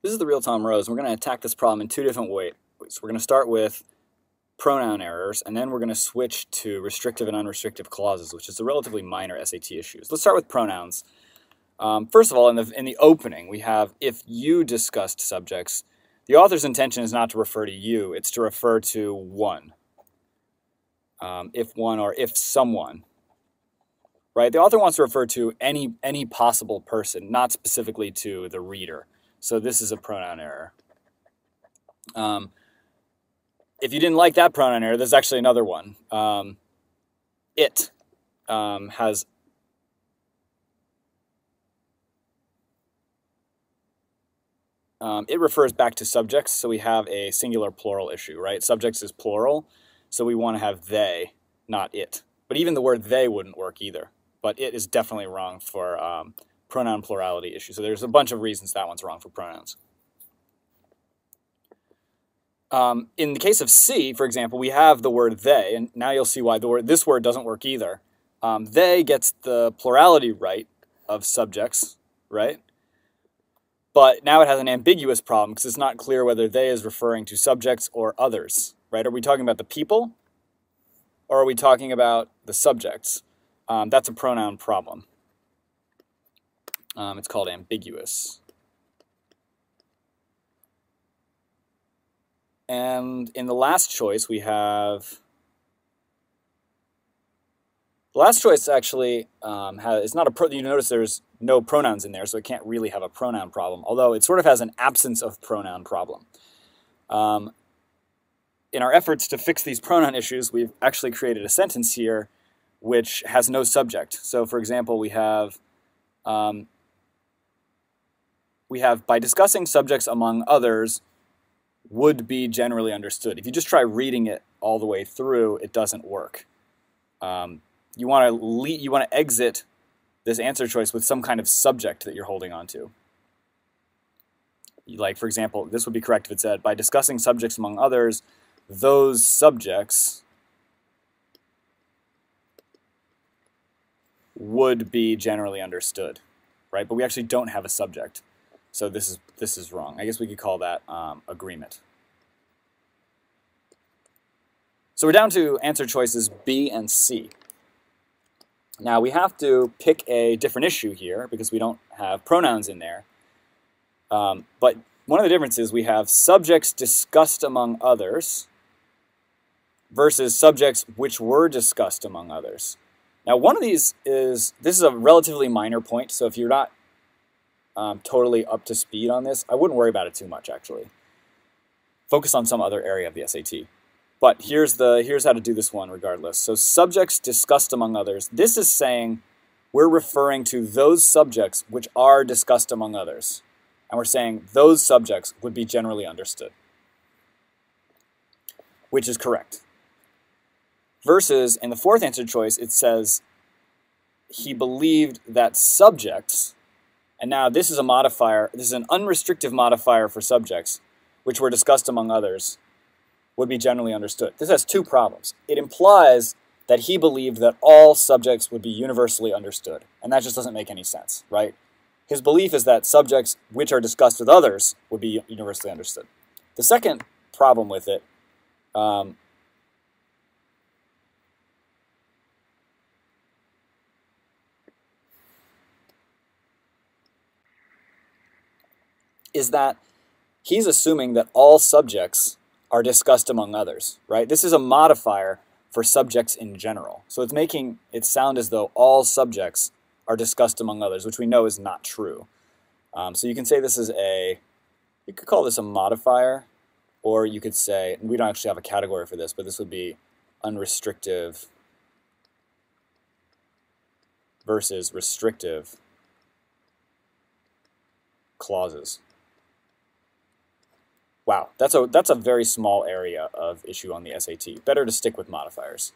This is the real-time rows, and we're going to attack this problem in two different ways. We're going to start with pronoun errors, and then we're going to switch to restrictive and unrestrictive clauses, which is a relatively minor SAT issue. So let's start with pronouns. First of all, in the opening, we have if you discussed subjects. The author's intention is not to refer to you, it's to refer to one. If one or if someone. Right? The author wants to refer to any possible person, not specifically to the reader. So this is a pronoun error. If you didn't like that pronoun error, there's actually another one. It refers back to subjects, so we have a singular plural issue, right? Subjects is plural, so we want to have they, not it. But even the word they wouldn't work either. But it is definitely wrong for pronoun plurality issue. So there's a bunch of reasons that one's wrong for pronouns. In the case of C, for example, we have the word they, and now you'll see why this word doesn't work either. They gets the plurality right of subjects, right? But now it has an ambiguous problem because it's not clear whether they is referring to subjects or others, right? Are we talking about the people, or are we talking about the subjects? That's a pronoun problem. It's called ambiguous. And in the last choice, we have... The last choice actually it's not a you notice there's no pronouns in there, so it can't really have a pronoun problem, although it sort of has an absence of pronoun problem. In our efforts to fix these pronoun issues, we've actually created a sentence here which has no subject. So, for example, we have by discussing subjects among others would be generally understood. If you just try reading it all the way through, it doesn't work. You want to exit this answer choice with some kind of subject that you're holding on to. Like, for example, this would be correct if it said, by discussing subjects among others, those subjects would be generally understood, right? But we actually don't have a subject, so this is wrong. I guess we could call that agreement. So we're down to answer choices B and C. Now we have to pick a different issue here because we don't have pronouns in there. But one of the differences, we have subjects discussed among others versus subjects which were discussed among others. Now one of these this is a relatively minor point, so if you're not totally up to speed on this, I wouldn't worry about it too much actually. Focus on some other area of the SAT. But here's how to do this one regardless. So subjects discussed among others. This is saying we're referring to those subjects which are discussed among others. And we're saying those subjects would be generally understood, which is correct. Versus in the fourth answer choice, it says he believed that subjects, and now this is a modifier, this is an unrestrictive modifier for subjects, which were discussed among others, would be generally understood. This has two problems. It implies that he believed that all subjects would be universally understood, and that just doesn't make any sense, right? His belief is that subjects which are discussed with others would be universally understood. The second problem with it is that he's assuming that all subjects are discussed among others, right? This is a modifier for subjects in general. So it's making it sound as though all subjects are discussed among others, which we know is not true. So you can say this is you could call this a modifier, or you could say, we don't actually have a category for this, but this would be unrestrictive versus restrictive clauses. Wow, that's a very small area of issue on the SAT. Better to stick with modifiers.